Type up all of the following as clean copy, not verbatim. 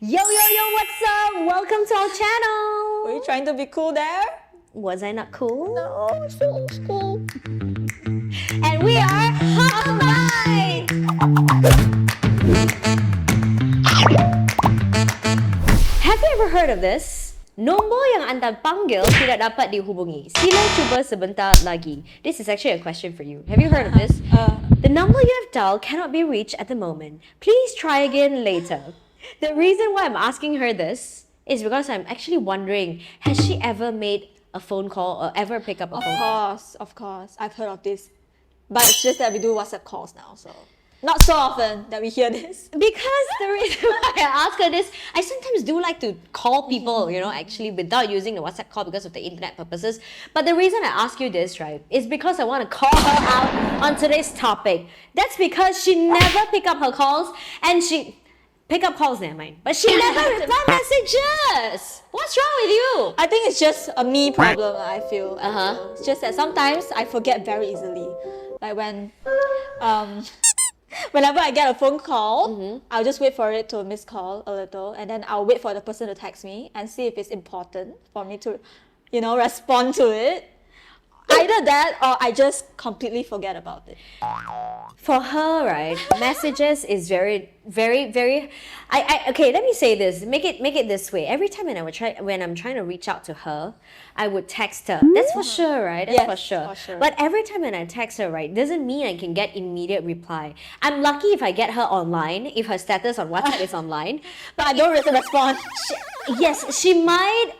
Yo, what's up? Welcome to our channel. Were you trying to be cool there? Was I not cool? No, so old school. And we are Hot. Have you ever heard of this? Nombor yang anda panggil tidak dapat dihubungi. Sila cuba sebentar lagi. This is actually a question for you. Have you heard of this? The number you have dialed cannot be reached at the moment. Please try again later. The reason why I'm asking her this is because I'm actually wondering, has she ever made a phone call or ever pick up a phone call? Of course. I've heard of this. But it's just that we do WhatsApp calls now, so not so often that we hear this. Because the reason why I ask her this, I sometimes do like to call people, actually without using the WhatsApp call because of the internet purposes. But the reason I ask you this, right, is because I want to call her out on today's topic. That's because she never pick up her calls and pick up calls, never mind. But she never reply messages. What's wrong with you? I think it's just a me problem, I feel. It's just that sometimes I forget very easily. Like when whenever I get a phone call, I'll just wait for it to miss call a little, and then I'll wait for the person to text me and see if it's important for me to, respond to it. Either that or I just completely forget about it. For her, right, messages is very, very, very. Okay. Let me say this. Make it this way. Every time when I'm trying to reach out to her, I would text her. That's for sure, right? That's Yes, for sure. for sure. But every time when I text her, right, doesn't mean I can get immediate reply. I'm lucky if I get her online, if her status on WhatsApp is online. But I don't really respond. Yes, she might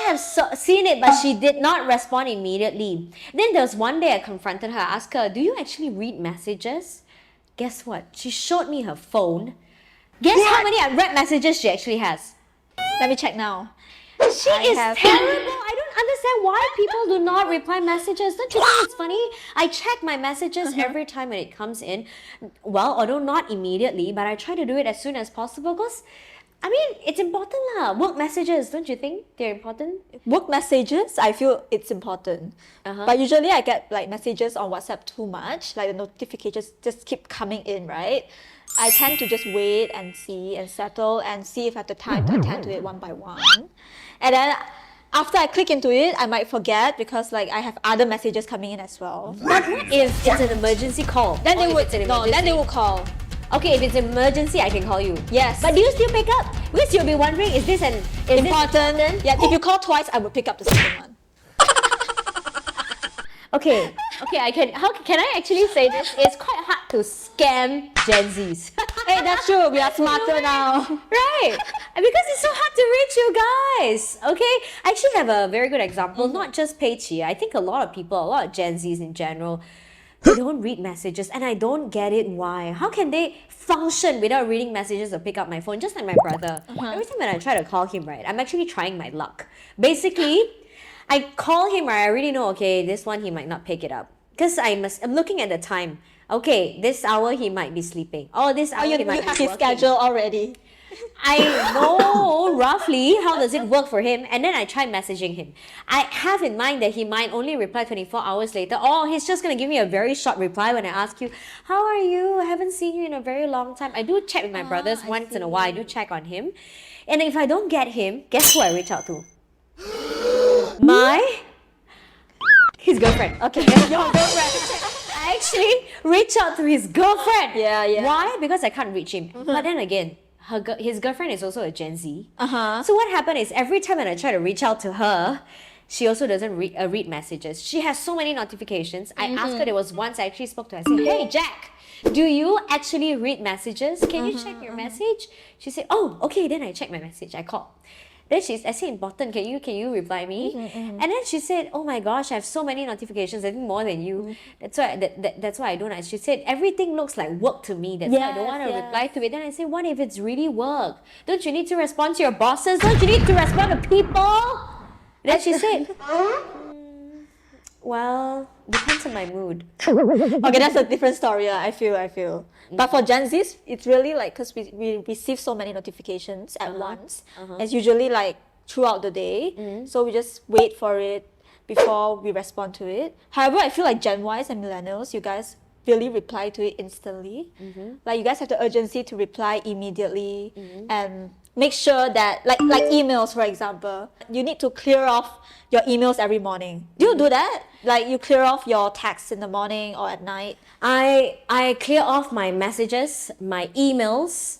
have seen it, but she did not respond immediately. Then there was one day I confronted her, asked her, do you actually read messages? Guess what? She showed me her phone. Guess how many unread messages she actually has? Let me check now. She is terrible. I don't understand why people do not reply messages. Don't you think it's funny? I check my messages every time when it comes in. Well, although not immediately, but I try to do it as soon as possible because it's important lah. Work messages, don't you think they're important? Work messages, I feel it's important. But usually I get like messages on WhatsApp too much, like the notifications just keep coming in, right? I tend to just wait and see and settle and see if I have the time to attend to it one by one. And then after I click into it, I might forget because like I have other messages coming in as well. But what if it's an emergency call? Then they will call. Okay, if it's an emergency, I can call you. Yes. But do you still pick up? Because you'll be wondering, is this important? Yeah, if you call twice, I will pick up the second one. Okay, can I actually say this? It's quite hard to scam Gen Zs. Hey, that's true. We are smarter now. Right. Because it's so hard to reach you guys. Okay? I actually have a very good example, not just Pei Chi. I think a lot of Gen Zs in general, they don't read messages, and I don't get it why. How can they function without reading messages or pick up my phone? Just like my brother. Every time when I try to call him, right, I'm actually trying my luck. Basically, I call him, right, I already know, okay, this one he might not pick it up. Because I'm looking at the time. Okay, this hour he might be sleeping. Oh, this hour he might be have working. his schedule already. I know roughly how does it work for him, and then I try messaging him. I have in mind that he might only reply 24 hours later, or he's just going to give me a very short reply when I ask you, how are you? I haven't seen you in a very long time. I do check with my brothers once in a while. I do check on him. And if I don't get him, guess who I reach out to? His girlfriend. Okay, your girlfriend. I actually reach out to his girlfriend. Yeah. Why? Because I can't reach him. But then again, his girlfriend is also a Gen Z. So what happened is every time when I try to reach out to her, she also doesn't read messages. She has so many notifications. I asked her, there was once I actually spoke to her. I said, hey, Jack, do you actually read messages? Can you check your message? She said, oh, okay. Then I checked my message. I called. Then I said, important, can you reply me? And then she said, oh my gosh, I have so many notifications, I think more than you. That's why I don't. She said, everything looks like work to me. That's why I don't want to reply to it. Then I said, what if it's really work? Don't you need to respond to your bosses? Don't you need to respond to people? Then she said, well, depends on my mood. Okay, that's a different story, I feel. But for Gen Zs, it's really like, because we receive so many notifications at once. It's usually like throughout the day. So we just wait for it before we respond to it. However, I feel like Gen Ys and millennials, you guys really reply to it instantly. Like you guys have the urgency to reply immediately and make sure that like emails, for example, you need to clear off your emails every morning. Do you do that? Like you clear off your texts in the morning or at night? I clear off my messages, my emails.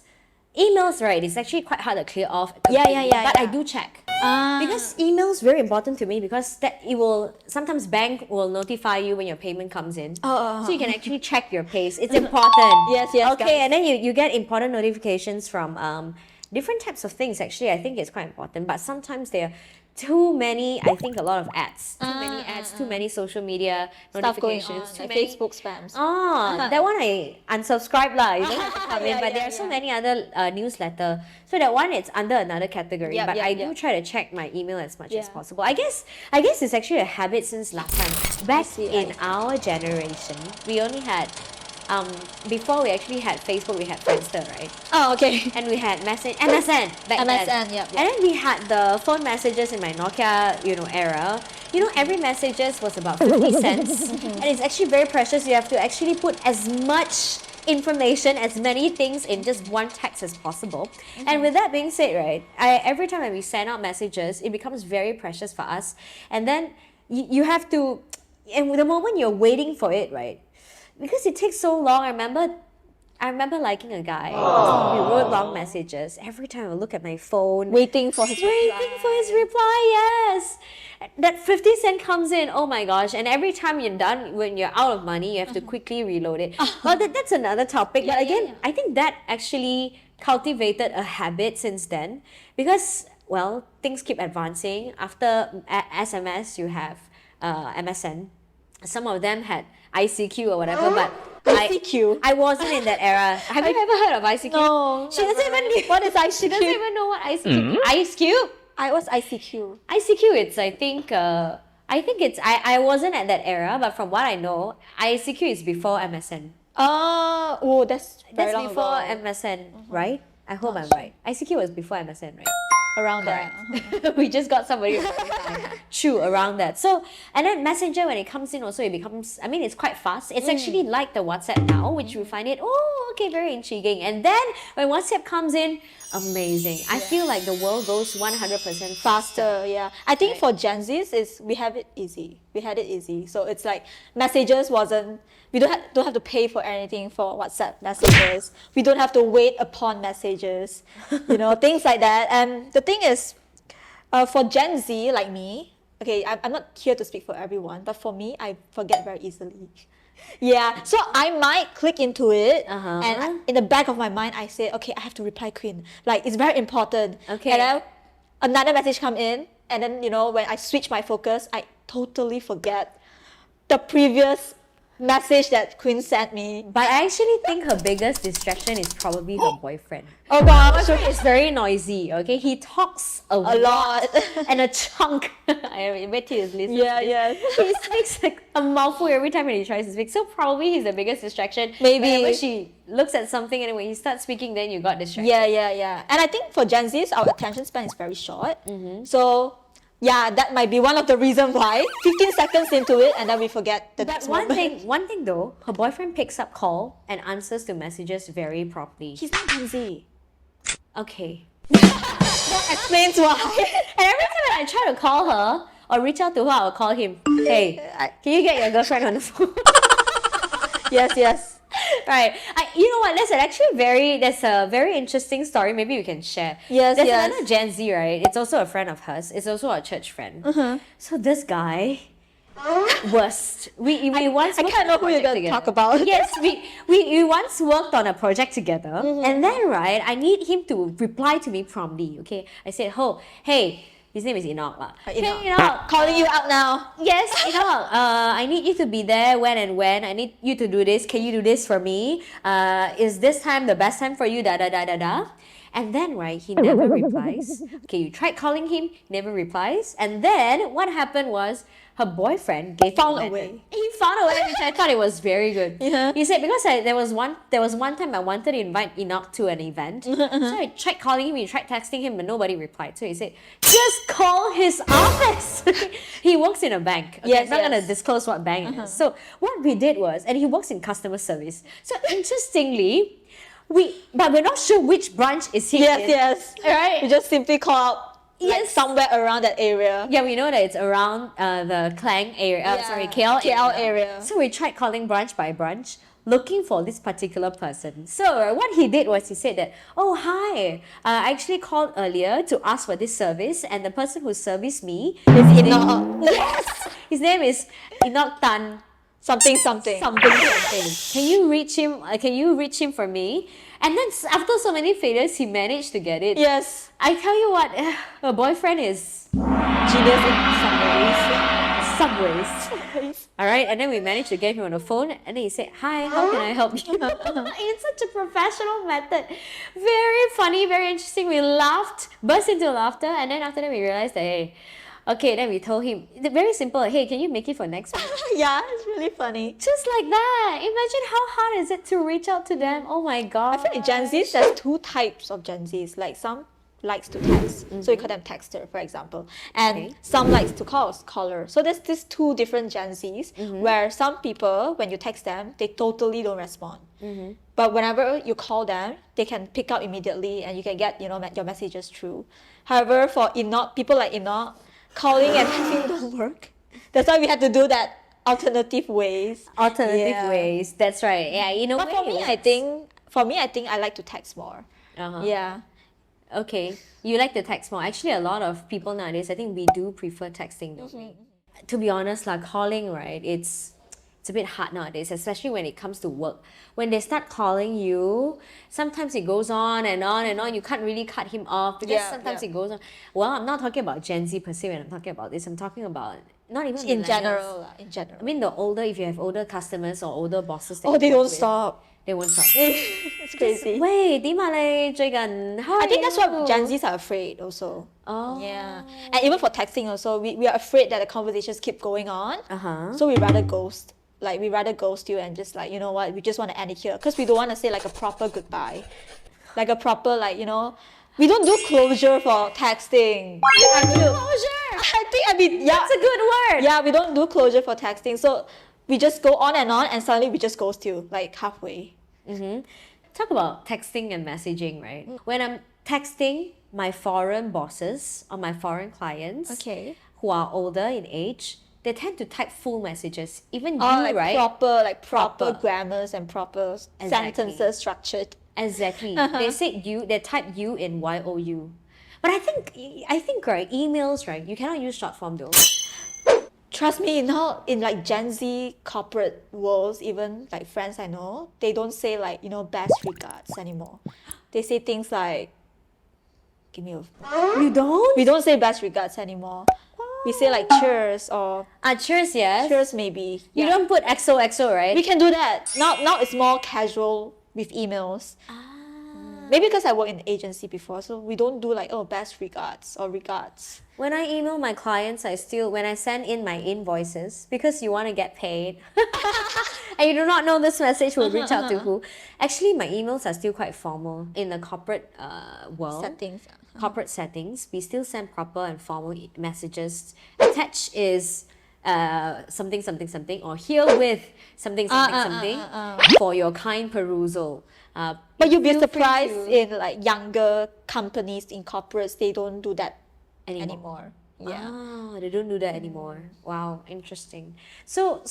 Emails, right? It's actually quite hard to clear off. Yeah. But I do check. Because emails very important to me because that it will sometimes bank will notify you when your payment comes in. So you can actually check your pays. It's important. Yes, Okay, guys. and then you get important notifications from different types of things. Actually, I think it's quite important. But sometimes there are too many, I think a lot of ads. Too many ads, too many social media Stuff going notifications, on, too like many Facebook spams. that one I unsubscribe lah. You don't have to come in, Yeah, but there are so many other newsletter. So that one it's under another category. But I do try to check my email as much as possible. I guess it's actually a habit since last time. Back in our generation, we only had before we actually had Facebook, we had Friendster, right? Oh, okay. And we had MSN back then. Yep. And then we had the phone messages in my Nokia, era. Every messages was about 50 cents. And it's actually very precious. You have to actually put as much information, as many things in just one text as possible. And with that being said, right, every time that we send out messages, it becomes very precious for us. And then you have to, and the moment you're waiting for it, right, because it takes so long. I remember liking a guy. We wrote long messages. Every time I look at my phone, Waiting for his reply, yes. That 50 cent comes in, oh my gosh. And every time you're done, when you're out of money, you have to quickly reload it. Well, that's another topic. But again, I think that actually cultivated a habit since then. Because, well, things keep advancing. After SMS, you have MSN. Some of them had ICQ or whatever, but ICQ? I wasn't in that era. Have you ever heard of ICQ? No. She doesn't even What is ICQ? She doesn't even know what ICQ. ICQ. What's ICQ? ICQ. It's I wasn't at that era, but from what I know, ICQ is before MSN. That's very That's long before ago. MSN, right? I hope I'm right. ICQ was before MSN, right? Around there. We just got somebody true around that. So, and then Messenger, when it comes in also, it becomes, it's quite fast. It's actually like the WhatsApp now, which we find it, okay, very intriguing. And then when WhatsApp comes in, amazing. I feel like the world goes 100% faster. Yeah. I think for Gen Zs, we have it easy. We had it easy. So it's like messages we don't have to pay for anything for WhatsApp messages. We don't have to wait upon messages, things like that. And the thing is, for Gen Z like me, okay, I'm not here to speak for everyone, but for me, I forget very easily. Yeah, so I might click into it, and in the back of my mind, I say, okay, I have to reply Queen. Like, it's very important. Okay. And then another message come in, and then, when I switch my focus, I totally forget the previous message that Queen sent me. But I actually think her biggest distraction is probably her boyfriend. Oh gosh. Her boyfriend is very noisy, okay? He talks a lot. And a chunk. I bet he is listening. Yeah. He speaks like a mouthful every time when he tries to speak. So probably he's the biggest distraction. Maybe. Whenever she looks at something and when he starts speaking, then you got distracted. Yeah. And I think for Gen Zs, our attention span is very short. So yeah, that might be one of the reasons why 15 seconds into it and then we forget the next one moment. thing though, her boyfriend picks up call and answers to messages very properly. He's not Gen Z. Okay. That explains why. And every time I try to call her or reach out to her, I'll call him. Hey, can you get your girlfriend on the phone? Yes. Right. You know what? There's a very interesting story. Maybe we can share. Yes. There's another Gen Z, right? It's also a friend of hers. It's also a church friend. So this guy was we once I can't know who you're going to talk about. Yes, we once worked on a project together, and then right, I need him to reply to me promptly. Okay, I said, hey. His name is Enoch. Hey, Enoch. Calling you out now. Yes, Enoch. I need you to be there when and when. I need you to do this. Can you do this for me? Is this time the best time for you? And then, right, he never replies. Okay, you tried calling him, he never replies. And then what happened was her boyfriend found a way. He found a way, which I thought it was very good. Yeah. He said because there was one time I wanted to invite Enoch to an event. So I tried calling him, tried texting him, but nobody replied. So he said, just call his office. He works in a bank. Okay, I'm not gonna disclose what bank it is. So what we did was, and he works in customer service. So interestingly, but we're not sure which branch is he in. Yes. Right? You just simply call out like Yes. somewhere around that area. Yeah, we know that it's around the Klang area, KL KL area. So we tried calling branch by branch, looking for this particular person. So what he did was he said that, oh, hi, I actually called earlier to ask for this service, and the person who serviced me Is Enoch. yes, his name is Enoch Tan. Something. Something. Can you reach him? Can you reach him for me? And then after so many failures, he managed to get it. Yes. I tell you what, her boyfriend is Genius in some ways. some ways. All right, and then we managed to get him on the phone, and then he said, "Hi, how can I help you?" In such a professional method, very funny, very interesting. We laughed, burst into laughter, and then after that we realized that okay. Then we told him very simple. Hey, can you make it for next week? Yeah, it's really funny. Just like that. Imagine how hard is it to reach out to them. Oh my god. I feel like Gen Zs, there's two types of Gen Zs. Like some likes to text, so you call them texter, for example, and some likes to caller. So there's these two different Gen Zs where some people, when you text them, they totally don't respond. But whenever you call them, they can pick up immediately, and you can get your messages through. However, for people like Enoch, calling and texting don't work. That's why we had to do that alternative ways. Ways. That's right. Yeah, in a But way. for me, I think I like to text more. Yeah. Okay, you like to text more. Actually, a lot of people nowadays, I think we do prefer texting, don't we? To be honest, like calling, right? It's a bit hard nowadays, especially when it comes to work. When they start calling you, sometimes it goes on and on and on. You can't really cut him off because sometimes it goes on. Well, I'm not talking about Gen Z per se when I'm talking about this. I'm talking about not even In millennials. general. I mean, if you have older customers or older bosses, that Oh, you they work don't with, stop. They won't stop. It's crazy. Wait, 點啊你最近 how I are think that's what you? Gen Zs are afraid also. Oh. Yeah. And even for texting also, we are afraid that the conversations keep going on. So we rather ghost. Like, we rather ghost you and just like, you know what, we just want to end it here. Because we don't want to say like a proper goodbye. Like a proper, like, you know, we don't do closure for texting. Closure! That's a good word! Yeah, we don't do closure for texting. So we just go on and suddenly we just ghost you, like halfway. Talk about texting and messaging, right? When I'm texting my foreign bosses or my foreign clients who are older in age, they tend to type full messages. Even right? Proper grammars and proper sentences structured. Exactly. They type you in YOU. But I think right, emails, right, you cannot use short form though. Trust me, now in like Gen Z corporate worlds, even like friends I know, they don't say like, you know, best regards anymore. They say things like, You don't? we don't say best regards anymore. We say like cheers or Cheers, yes. cheers maybe. You don't put XOXO, right? We can do that. Now it's more casual with emails. Maybe because I work in an agency before, so we don't do like, oh, best regards or regards. When I email my clients, when I send in my invoices, because you want to get paid, and you do not know this message will reach out to who, actually my emails are still quite formal in the corporate world. Corporate settings, we still send proper and formal messages. Attached is something, or herewith something, for your kind perusal. But you'll be surprised in like younger companies, in corporates, they don't do that anymore. Yeah. Ah, they don't do that anymore. Wow, interesting. So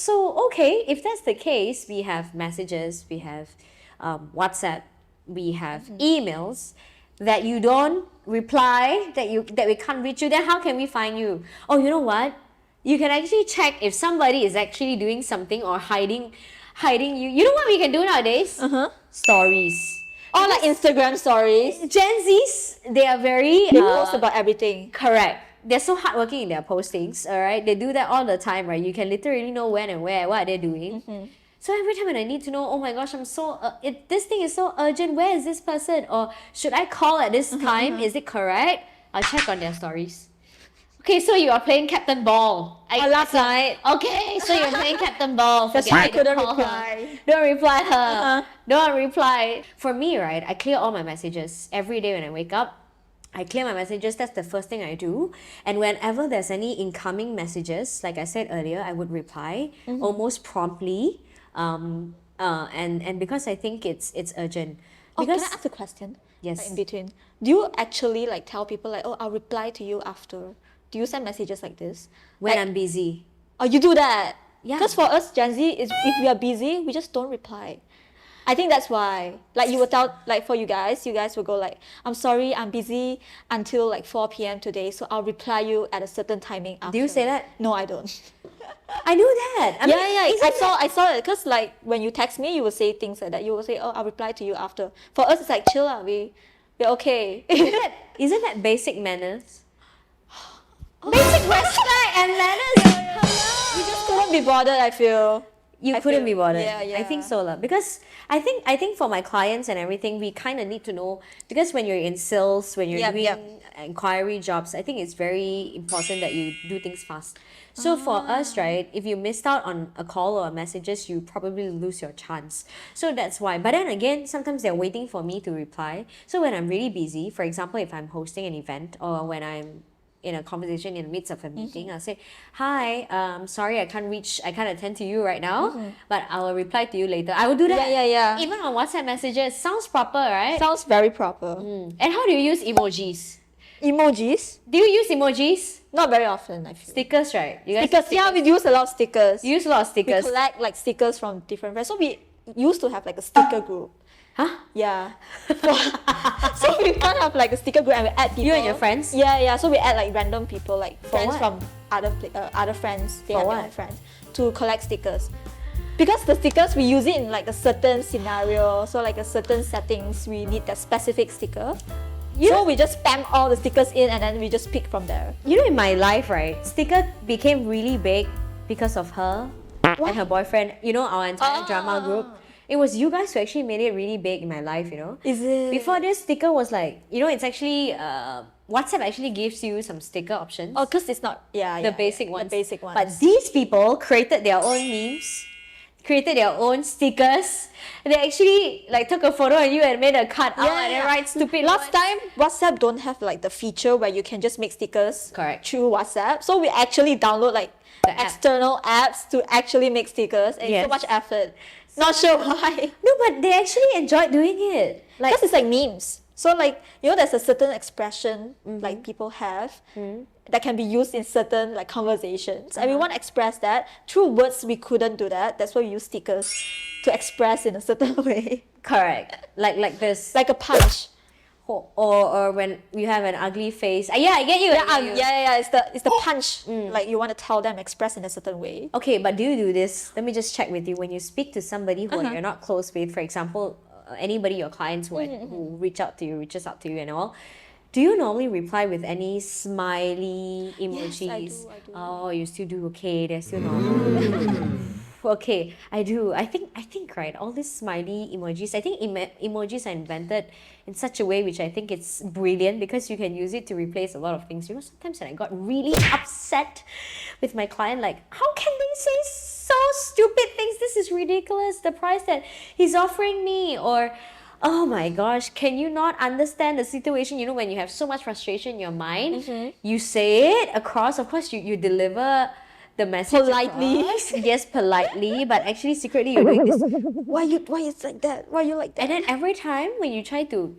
okay, if that's the case, we have messages, we have WhatsApp, we have emails that you don't reply, that we can't reach you. Then how can we find you? Oh, you know what? You can actually check if somebody is actually doing something or hiding you. You know what we can do nowadays? Stories. Or like Instagram stories. Gen Zs, they are very... They post about everything. Correct. They're so hardworking in their postings, all right? They do that all the time, right? You can literally know when and where, what they're doing. So every time when I need to know, oh my gosh, I'm so... this thing is so urgent. Where is this person? Or should I call at this time? Is it correct? I'll check on their stories. Okay, so you are playing Captain Ball. Last night. Okay, so you're playing Captain Ball. That's why I couldn't call reply. Her. Don't reply her. Don't reply. For me, right, I clear all my messages every day when I wake up. I clear my messages. That's the first thing I do. And whenever there's any incoming messages, like I said earlier, I would reply almost promptly. And because I think it's urgent. Can I ask a question? Yes. Like in between. Do you actually like tell people like, oh, I'll reply to you after? Do you send messages like this? When Like, I'm busy. oh, you do that? Yeah. Because for us, Gen Z, is if we are busy, we just don't reply. I think that's why. Like you will tell, like for you guys will go like, I'm sorry, I'm busy until like 4 p.m. today, so I'll reply you at a certain timing after. Do you say that? No, I don't. I do that. I mean, I saw it because like when you text me, you will say things like that. You will say, oh, I'll reply to you after. For us, it's like chill lah. We're okay. Isn't that basic manners? Basic respect and manners. We just couldn't be bothered, I feel. You I couldn't feel- be bothered. Yeah. I think so lah. Because I think for my clients and everything, we kind of need to know, because when you're in sales, when you're doing inquiry jobs, I think it's very important that you do things fast. So for us, right, if you missed out on a call or messages, you probably lose your chance. So that's why. But then again, sometimes they're waiting for me to reply. So when I'm really busy, for example, if I'm hosting an event or when I'm in a conversation in the midst of a meeting, I'll say, hi, sorry, I can't attend to you right now, but I will reply to you later. I will do that. Yeah. Even on WhatsApp messages. Sounds proper, right? Sounds very proper. And how do you use emojis? Emojis? Do you use emojis? Not very often, I feel. Stickers, right? You guys Stickers, yeah, we use a lot of stickers. You use a lot of We stickers. collect like stickers from different friends. So we used to have like a sticker group. Huh? Yeah. So we kind of have like a sticker group and we add people. You and your friends? Yeah. So we add like random people, like friends what? from other friends. They For have what? their own friends to collect stickers. Because the stickers we use it in like a certain scenario, so like a certain settings, we need that specific sticker. So we just spam all the stickers in and then we just pick from there. You know, in my life, right, sticker became really big because of her and her boyfriend. You know, our entire drama group. It was you guys who actually made it really big in my life, you know. Is it? Before this, sticker was like, you know, it's actually WhatsApp actually gives you some sticker options. Oh, because it's not, The basic ones. The basic ones. But these people created their own memes, created their own stickers. They actually like took a photo of you and made a cut out and then write stupid Last words. time, WhatsApp don't have like the feature where you can just make stickers Correct. through WhatsApp. So we actually download like The app. external apps to actually make stickers, and it's Yes. so much effort. Not sure why. No, but they actually enjoyed doing it. Like, Because it's like memes. So like, you know, there's a certain expression like people have that can be used in certain like conversations. And we want to express that. Through words, we couldn't do that. That's why we use stickers to express in a certain way. correct. Like this. Like a punch. Or when you have an ugly face. Yeah, I get you. I get you. Yeah. It's the punch. Like you want to tell them express in a certain way. Okay, but do you do this? Let me just check with you. When you speak to somebody who you're not close with, for example, anybody, your clients who reaches out to you and all, do you normally reply with any smiley emojis? I do. Oh, you still do? Okay, they're still normal. Okay, I do. I think right, all these smiley emojis, I think emojis are invented in such a way which I think it's brilliant, because you can use it to replace a lot of things. You know, sometimes when I got really upset with my client, like, how can they say so stupid things? This is ridiculous, the price that he's offering me. Or, oh my gosh, can you not understand the situation? You know, when you have so much frustration in your mind, you say it across. Of course, you deliver the message Politely. across. Yes, politely, but actually secretly you're doing this. Why it's like that? Why you like that? And then every time when you try to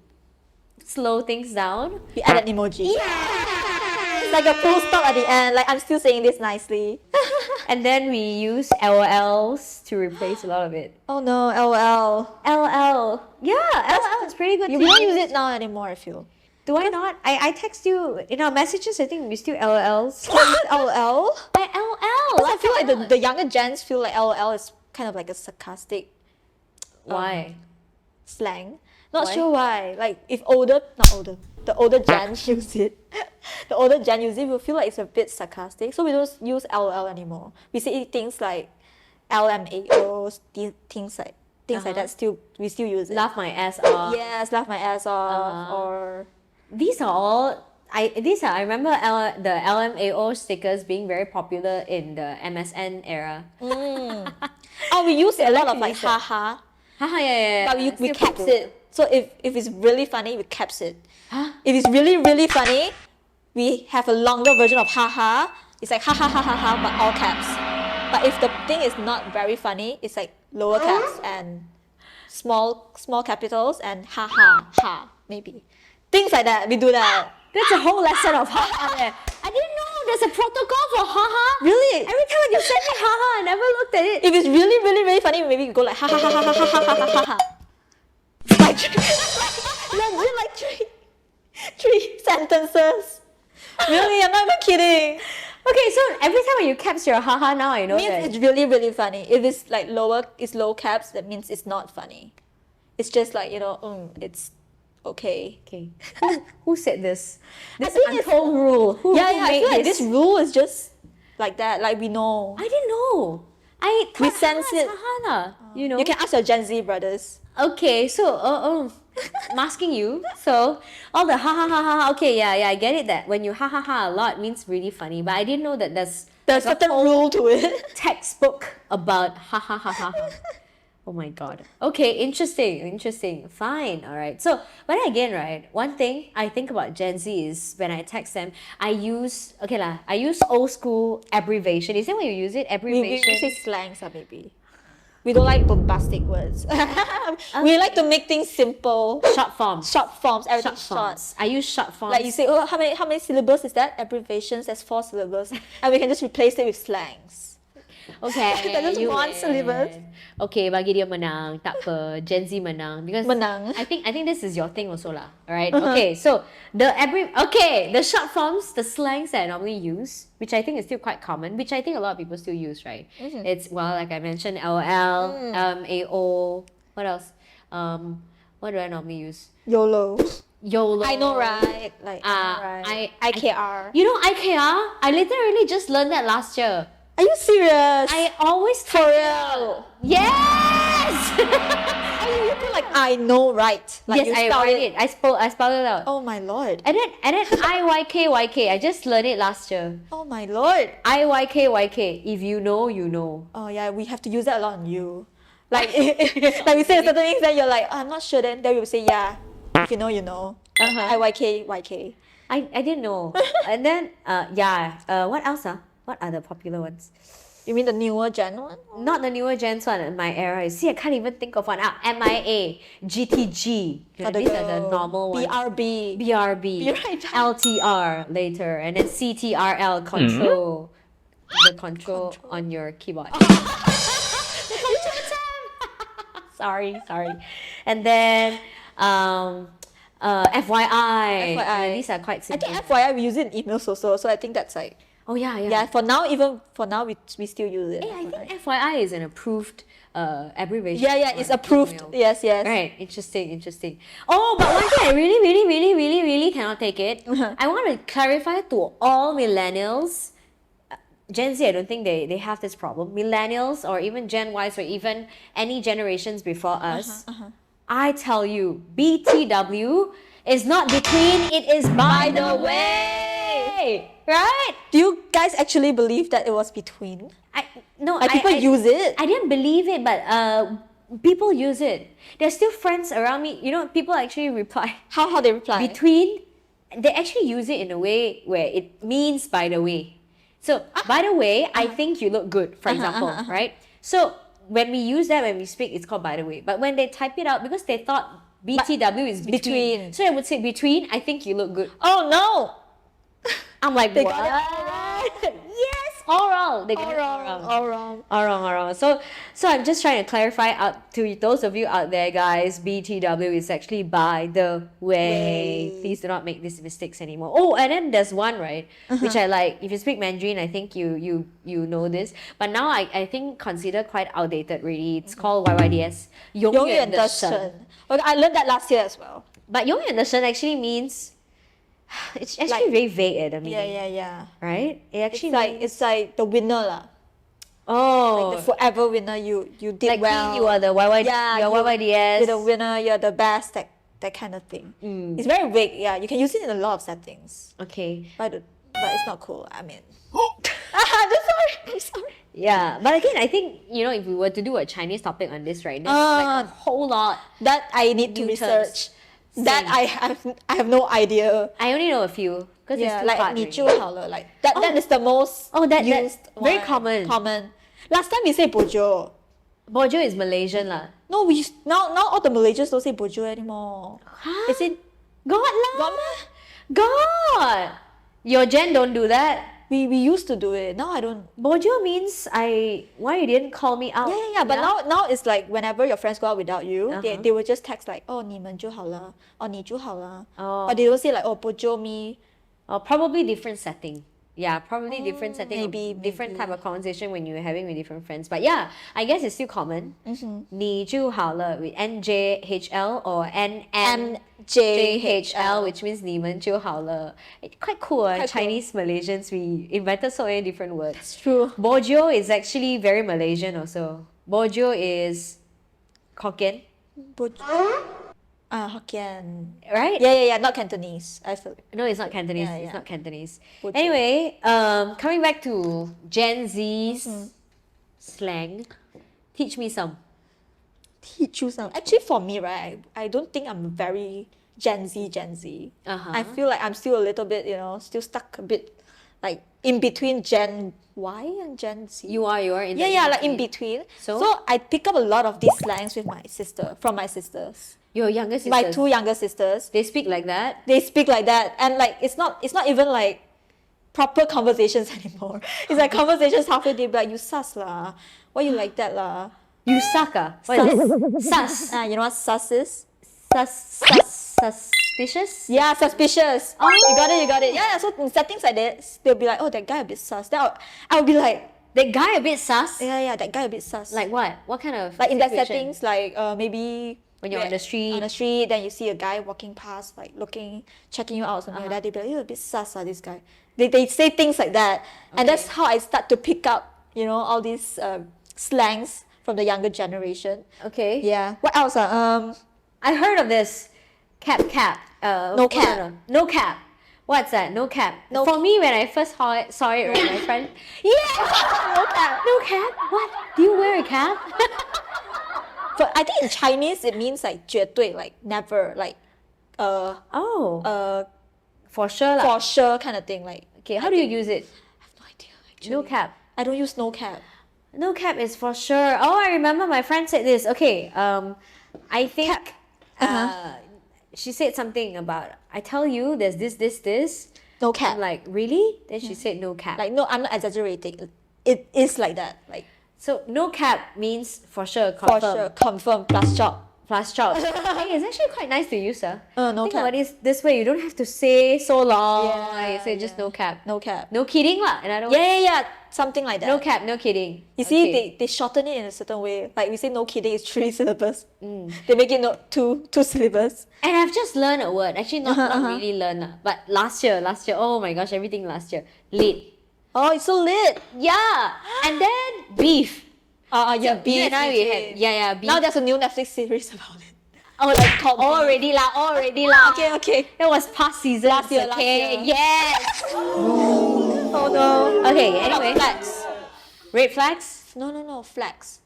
slow things down, We add an emoji. It's like a full stop at the end. Like I'm still saying this nicely. and then we use LOLs to replace a lot of it. Oh no, LOL. LOL. Yeah, LOL is pretty good. You to don't use. use it now anymore, I feel. Do I not? I text you in our messages. I think we still LOLs. LOL? My LOL. I feel like the younger gens feel like LOL is kind of like a sarcastic Why? slang. Not Why? sure why. Like if the older gen use it. The older gen use it, we feel like it's a bit sarcastic. So we don't use LOL anymore. We say things like LMAO, things like that. We still use it. Laugh my ass off. Yes, laugh my ass off. Or These are all. I remember the LMAO stickers being very popular in the MSN era. we use a lot of to like use that. haha. Haha, yeah. But we Still caps popular. it. So if it's really funny, we caps it. If it's really, really funny, we have a longer version of haha. It's like ha ha ha ha ha, but all caps. But if the thing is not very funny, it's like lower caps and small capitals and ha ha ha maybe. Things like that. We do that. That's a whole lesson of haha there. I didn't know there's a protocol for haha. Really? Every time you send me haha, I never looked at it. If it's really, really, really funny, maybe you go like ha ha ha ha ha ha ha ha ha ha. Like legit like three sentences. Really, I'm not even kidding. Okay, so every time when you caps your haha now, I know Means that. it's really, really funny. If it's like low caps, that means it's not funny. It's just like, it's okay. Okay. Who said this? This think it's- untold rule. Who I made feel like this rule is just like that. Like we know. I didn't know. We sense it. Haha lah, you know. You can ask your Gen Z brothers. Okay, so I'm asking you. So all the ha ha ha ha. Okay, yeah, I get it that when you ha ha ha a lot means really funny. But I didn't know that there's There's a certain rule to it. textbook about ha ha ha ha ha. Oh my god. Okay, interesting. Fine, all right. So, but then again, right, one thing I think about Gen Z is when I text them, I use old school abbreviation. Is that what you use it? We Abbreviation? say slangs maybe. We don't like bombastic words. We like to make things simple. Short forms. Everything short. I use short forms. Like you say, oh, how many syllables is that? Abbreviations, that's 4 syllables. And we can just replace it with slangs. Okay, That's you one win. syllabus. Okay, bagi dia menang. Tak apa, Gen Z menang because Menang. I think this is your thing also lah. Alright. Okay, so the short forms, the slangs that I normally use, which I think is still quite common, which I think a lot of people still use, right? It's like I mentioned, LOL, AO. What else? What do I normally use? YOLO. YOLO. I know, right? Like, IKR. You know IKR? I literally just learned that last year. Are you serious? I always For type it real? out. Yes. You feel like I know, right? Like Yes, you I spell write it. I spell it out. Oh my lord. And then IYKYK. I just learned it last year. Oh my lord. IYKYK. If you know, you know. Oh yeah, we have to use that a lot on you. Like, like we say certain things, then you're like, oh, I'm not sure. Then we will say, yeah, if you know, you know. IYKYK. I didn't know. And then what else? What are the popular ones? You mean the newer gen one? Not the newer gens one in my era. See, I can't even think of one. MIA, GTG. For the These are the normal ones. BRB. BRB, You're right. LTR later, and then CTRL, control. The control on your keyboard. sorry. And then FYI. FYI. These are quite I simple. think FYI we use it in emails also, so I think that's like yeah. for now we still use it. Hey, I think FYI is an approved abbreviation. Yeah, it's approved. Email. Yes. Right, interesting. Oh, but one thing I really cannot take it. I want to clarify to all millennials. Gen Z, I don't think they have this problem. Millennials or even Gen Ys or even any generations before us. I tell you, BTW is not between, it is by the way. Right? Do you guys actually believe that it was between? No, Like people use it? I didn't believe it, but people use it. There's still friends around me. You know, people actually reply. How they reply? Between, they actually use it in a way where it means by the way. So, by the way, I think you look good, for example, right? So, when we use that, when we speak, it's called by the way. But when they type it out, because they thought BTW is between. So, I would say between, I think you look good. Oh no! I'm like, They what? got it all wrong. Yes, all wrong. They got it All wrong. All wrong. So I'm just trying to clarify out to those of you out there, guys. BTW is actually by the way. Please do not make these mistakes anymore. Oh, and then there's one, right, which I like. If you speak Mandarin, I think you know this. But now I think considered quite outdated. Really, it's called YYDS. 永远的神. Okay, I learned that last year as well. But 永远的神 actually means. It's actually very vague the meaning. Yeah. Right? It actually It's like the winner lah. Oh, Like the forever winner. You did like well. you are the YY, Yeah, you're YYDS. You're the winner. You're the best. That kind of thing. It's very vague. Yeah, you can use it in a lot of settings. Okay. But it's not cool. I mean, I'm sorry. Yeah, but again, I think if we were to do a Chinese topic on this, right, there's like a whole lot. That I need to New research. terms. That I have no idea. I only know a few because it's too like hard. 你就好了, like that is the most that used very one. common. Common. Last time we say bojo. Bojo is Malaysian lah. No, we now all the Malaysians don't say bojo anymore. Huh? They say God lah. got meh? God. Your gen don't do that. We used to do it. Now I don't. Bojo means why you didn't call me out? Yeah. But now it's like whenever your friends go out without you, they will just text like, oh 你们就好了, or 你就好了. Oh. Or they will say like, oh bojo me. Or probably different setting. Yeah, probably different setting. maybe. Different type of conversation when you're having with different friends. But yeah, I guess it's still common. 你就好了 with NJHL or NMJHL, which means 你们就好了. Quite cool. Quite Chinese Malaysians, we invented so many different words. It's true. Bojo is actually very Malaysian also. Bojo is Hokkien, Hokkien. right? Yeah. Not Cantonese. I feel. No, it's not Cantonese. Yeah. It's not Cantonese. Bojo. Anyway, coming back to Gen Z's slang, teach me some. Teach you some. Actually, for me, right, I don't think I'm very Gen Z. Uh-huh. I feel like I'm still a little bit, still stuck a bit, like in between Gen Y and Gen Z. You are in Yeah, like in between. So? I pick up a lot of these slangs with from my sisters. Your younger sisters. My two younger sisters. They speak like that. They speak like that, and like it's not even like proper conversations anymore. It's like conversations halfway they be like, you sus lah. Why you like that lah? You suck ah. What is this? Sus. You know what sus is? Suspicious? Yeah, suspicious. Oh. You got it. Yeah, so in settings like that, they'll be like, oh, that guy a bit sus. Then I'll be like, That guy a bit sus? yeah, that guy a bit sus. Like what? What kind of in that situation? settings, like maybe When you're on the street. On the street, then you see a guy walking past, like checking you out or something like that. They be like, you're a bit sus, this guy. They say things like that, and that's how I start to pick up, all these slangs from the younger generation. Okay. Yeah. What else? I heard of this. Cap. No cap. No cap. What's that? No cap. No For me, when I first saw it, right, my friend. Yeah. No cap. No cap. What? Do you wear a cap? But I think in Chinese it means like 绝对, like never, like For sure lah. for sure kind of thing. Like Okay, how do you use it? I have no idea. Actually. No cap. I don't use no cap. No cap is for sure. Oh, I remember my friend said this. Okay, I think she said something about, I tell you, there's this. No cap. I'm like, really? Then she said no cap. Like no, I'm not exaggerating. It is like that. Like So no cap means for sure, for confirm. sure, confirm plus chop. Plus chop. Hey, it's actually quite nice to use, sir. No Think cap. about it this way, you don't have to say so long. Yeah, You say just no cap. No cap. No kidding lah. In other words. Yeah. Something like that. No cap, no kidding. You see, Okay. they shorten it in a certain way. Like we say no kidding is 3 syllables. They make it two syllables. And I've just learned a word. Actually, not really learned, lah, but last year, oh my gosh, everything last year. Lit. Oh, it's so lit. Yeah. And then beef. Yeah, So beef. you and I, we had, beef. Now there's a new Netflix series about it. Oh, like called beef. already lah. Okay. That was past season. Last year. Yes. Oh no. Okay, What about anyway. flex? Red flags. No, flex.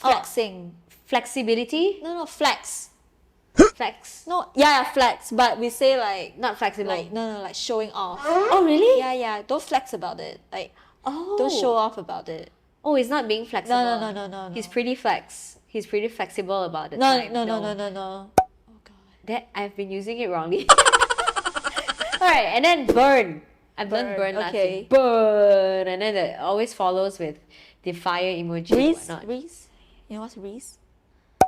Oh. Flexing. Flexibility. No, flex. Flex. No, yeah, flex. But we say like, Not flexible. like no, like showing off. Oh, really? Yeah. Don't flex about it. Like, Oh. don't show off about it. Oh, he's not being flexible. No. He's pretty He's pretty flexible about it. No. No. Oh god. That I've been using it wrongly. Alright, and then burn. I've learned burn last okay. week. Burn. And then it always follows with the fire emoji. and whatnot. Reese. You know what's Reese?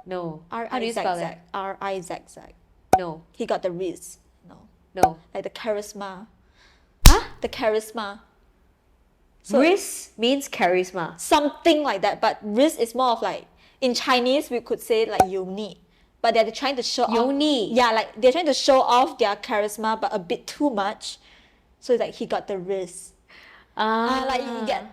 No. How do you spell that? R-I-Z-Z. No. He got the Reese. No. Like the charisma. Huh? The charisma. Riz means charisma. Something like that. But Riz is more of like, in Chinese we could say like unique. But they're trying to show off. Unique. Yeah, like they're trying to show off their charisma but a bit too much. So it's like he got the Riz. Like you get.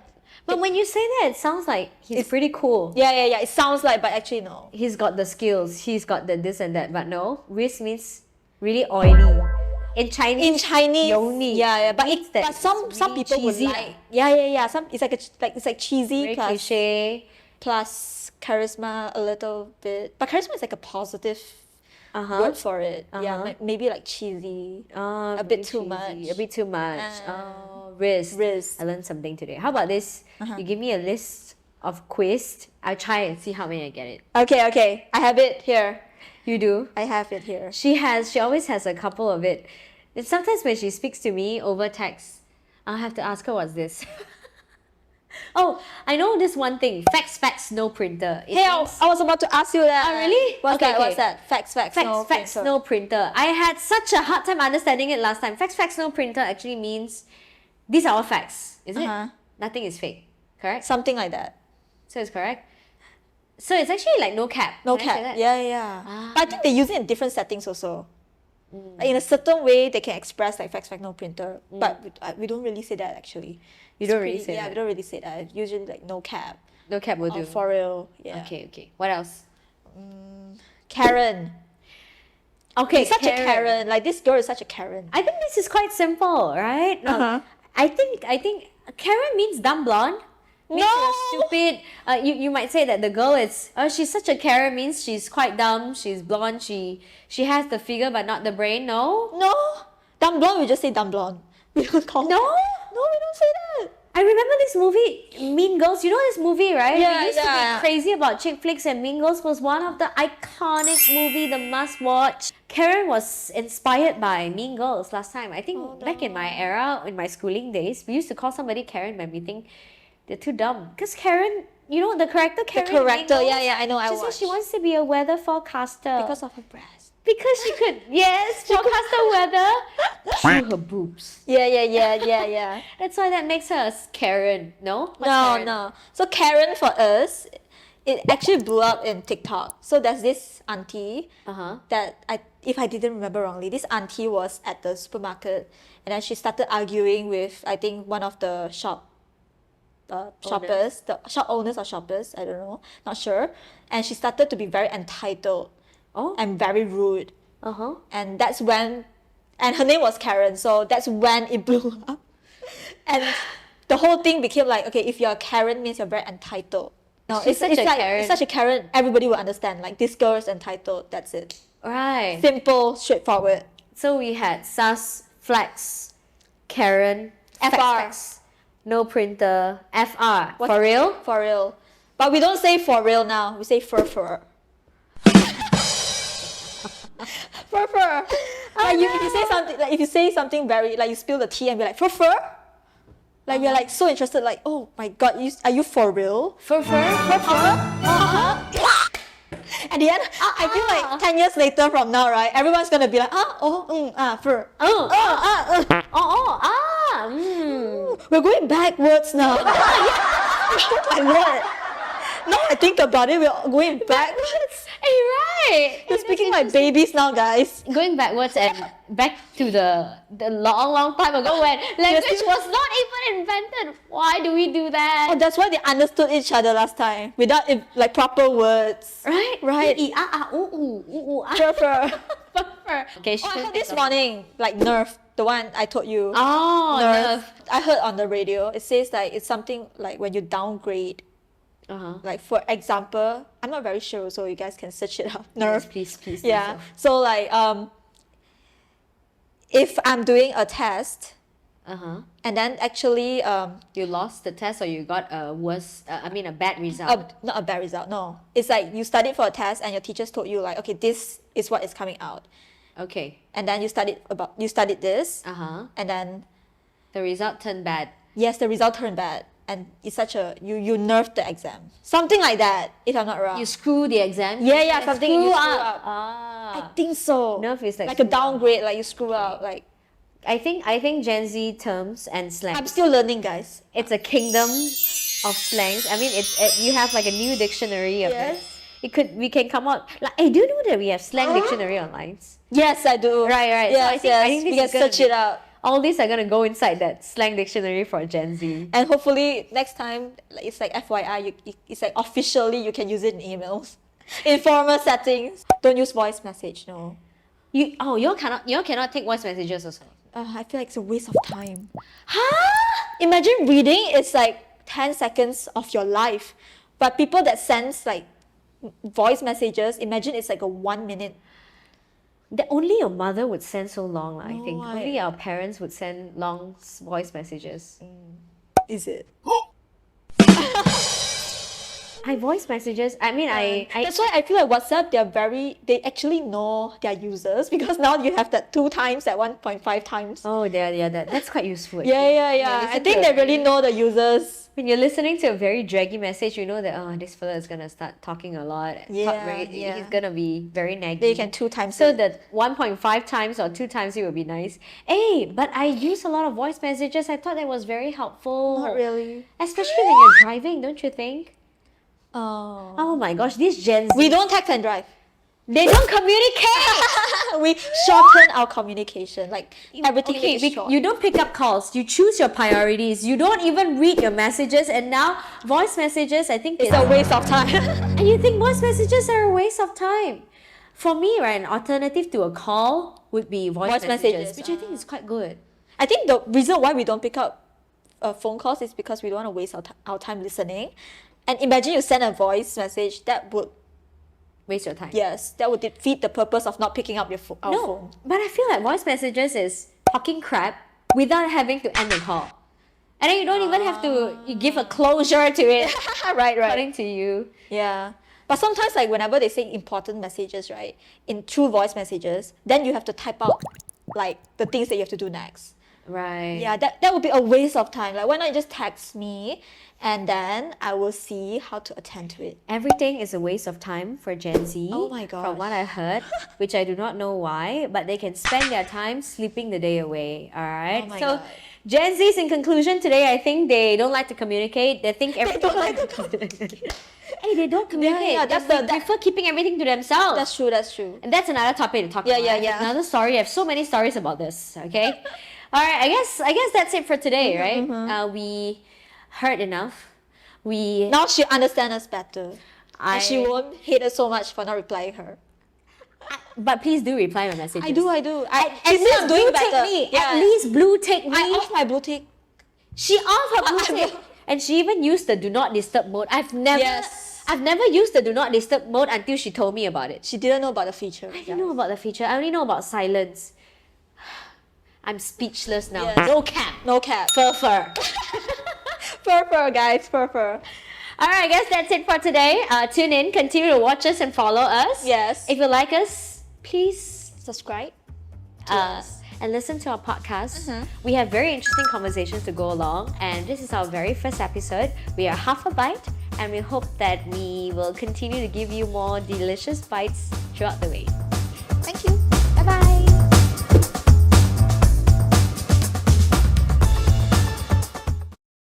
But when you say that, it sounds like he's pretty cool. Yeah. It sounds like, but actually no. He's got the skills. He's got the this and that. But no, Riz means really oily. In Chinese, Yoni. Yeah. But means that some it's really people would cheesy. like. Yeah. Some it's like cheesy Very plus cliche. plus charisma a little bit. But charisma is like a positive word for it. Yeah, maybe like cheesy. A bit too much. A bit too much. Riz. Riz. I learned something today. How about this? You give me a list of quiz. I'll try and see how many I get it. Okay. I have it here. You do? I have it here. She always has a couple of it. And sometimes when she speaks to me over text, I'll have to ask her what's this. Oh, I know this one thing. Facts, no printer. It Hey, means- I was about to ask you that. Oh, really? What's Okay, that? okay. What's that? Facts, no Facts, printer. no printer. I had such a hard time understanding it last time. Facts, no printer actually means these are all facts, is it? Nothing is fake, correct? Something like that. So it's correct. So it's actually like no cap. No Can I say cap. that? Yeah. But I think they use it in different settings also. Like in a certain way, they can express like facts, no printer. But we don't really say that actually. You don't really say Yeah, that. we don't really say that. Usually like no cap. No cap will Or do. for real. Yeah. Okay. What else? Karen. Okay, Such a Karen. Like this girl is such a Karen. I think this is quite simple, right? No, I think Karen means dumb blonde. Means No! you're stupid. You might say that the girl is she's such a Karen means she's quite dumb. She's blonde. She has the figure but not the brain. No. No. Dumb blonde, we just say dumb blonde. We don't call No? No, we don't say that. I remember this movie, Mean Girls. You know this movie, right? Yeah, We used to be crazy about chick flicks, and Mean Girls was one of the iconic movie, the must watch. Karen was inspired by Mean Girls last time. I think back in my era, in my schooling days, we used to call somebody Karen when we think they're too dumb. Because Karen, you know the character Karen. The character, in Mean Girls, I know. I she said watched. she wants to be a weather forecaster Because of her breast. because she could forecast the weather through her boobs. Yeah. That's why that makes her a Karen. No? What's Karen? No. So Karen for us, it actually blew up in TikTok. So there's this auntie that if I didn't remember wrongly, this auntie was at the supermarket and then she started arguing with I think one of the shoppers, the shop owners or shoppers, I don't know, not sure. And she started to be very entitled and very rude. And that's when, and her name was Karen, so that's when it blew up. And the whole thing became like, okay, if you're a Karen means you're very entitled. No, She's such a Karen. It's such a Karen, everybody will understand. Like, this girl is entitled, that's it. Right. Simple, straightforward. So we had sus, flex, Karen, FR. fax, no printer, FR. For real? For real. But we don't say for real now, we say fur. Fur. Like if you say something very, like you spill the tea and be like, fur. Like we're like so interested, like, oh my god, are you for real? For At the end, I feel like 10 years later from now, right, everyone's gonna be like, fur. We're going backwards now. Oh my word. Now I think about it, we're going backwards. Hey, right. You're speaking like babies now, guys. Going backwards and back to the long time ago when language was not even invented. Why do we do that? Oh, that's why they understood each other last time without like proper words. Right? Right. Fur. Okay, I heard this morning, like Nerf, the one I told you. Oh, Nerf. I heard on the radio, it says like it's something like when you downgrade. Like for example, I'm not very sure, so you guys can search it up. Nerf. Yes, please. Yeah. So like if I'm doing a test, and then actually you lost the test or you got a bad result. not a bad result. No, it's like you studied for a test and your teachers told you like, okay, this is what is coming out. Okay. And then you studied this. And then the result turned bad. Yes, the result turned bad. And it's such a you nerfed the exam. Something like that, if I'm not wrong. You screw the exam? Yeah, something you screw up. Ah. I think so. Nerf is like a downgrade, like you screw up. Like I think Gen Z terms and slang. I'm still learning, guys. It's a kingdom of slangs. I mean, you have like a new dictionary of it. We can come out like. Hey, do you know that we have slang dictionary online? Yes, I do. Right. Yes, so I think we can search it out. All these are gonna go inside that slang dictionary for Gen Z. And hopefully next time, it's like FYI, it's like officially you can use it in emails, in formal settings. Don't use voice message, no. You cannot take voice messages also. I feel like it's a waste of time. Imagine reading, it's like 10 seconds of your life, but people that sends like voice messages, imagine it's like a 1 minute. Only your mother would send so long, I think. I- Only our parents would send long voice messages. Is it? My voice messages, I mean, I That's why I feel like WhatsApp, they actually know their users because now you have that 2 times, that 1.5 times. oh, yeah, that's quite useful. Yeah. I think they really know the users. When you're listening to a very draggy message, you know that, oh, this fella is gonna start talking a lot. Yeah. He's gonna be very naggy. They can 2 times. So it. that 1.5 times or 2 times it would be nice. Hey, but I use a lot of voice messages. I thought that was very helpful. Not really. Especially when you're driving, don't you think? Oh. Oh my gosh, these Gen Z. We don't text and drive. They don't communicate! We shorten our communication. Like everything is short. You don't pick up calls. You choose your priorities. You don't even read your messages. And now, voice messages, I think It's a waste of time. And you think voice messages are a waste of time? For me, right, an alternative to a call would be voice messages, which I think is quite good. I think the reason why we don't pick up phone calls is because we don't want to waste our time listening. And imagine you send a voice message, that would Waste your time. that would defeat the purpose of not picking up our phone. But I feel like voice messages is talking crap without having to end the call. And then you don't even have to give a closure to it. right. According to you. Yeah. But sometimes, like whenever they say important messages, right, in true voice messages, then you have to type out like the things that you have to do next. Right. Yeah, that would be a waste of time. Like, why not just text me and then I will see how to attend to it. Everything is a waste of time for Gen Z. Oh my gosh. From what I heard, which I do not know why, but they can spend their time sleeping the day away. All right. Oh my so God. Gen Z's in conclusion today, I think they don't like to communicate. They think everything. don't like to Hey, they don't communicate. Yeah, they prefer keeping everything to themselves. That's true. And that's another topic to talk about. Yeah. Another story. I have so many stories about this. Okay. All right. I guess that's it for today, right? We heard enough. Now she understands us better. And she I- won't hate us so much for not replying her. But please do reply my messages. I do. At She said least I'm doing blue better. tick me. Yeah. At least blue tick me. I off my blue tick. She off her blue I- tick. And she even used the do not disturb mode. I've never Yes. used the do not disturb mode until she told me about it. She didn't know about the feature. I didn't know about the feature. I only know about silence. I'm speechless now. Yes. No cap. No cap. Fur. Fur, guys. Fur. Alright, I guess that's it for today. Tune in, continue to watch us and follow us. Yes. If you like us, please Subscribe. and listen to our podcast. We have very interesting conversations to go along, and this is our very first episode. We are half a bite, and we hope that we will continue to give you more delicious bites throughout the way. Thank you.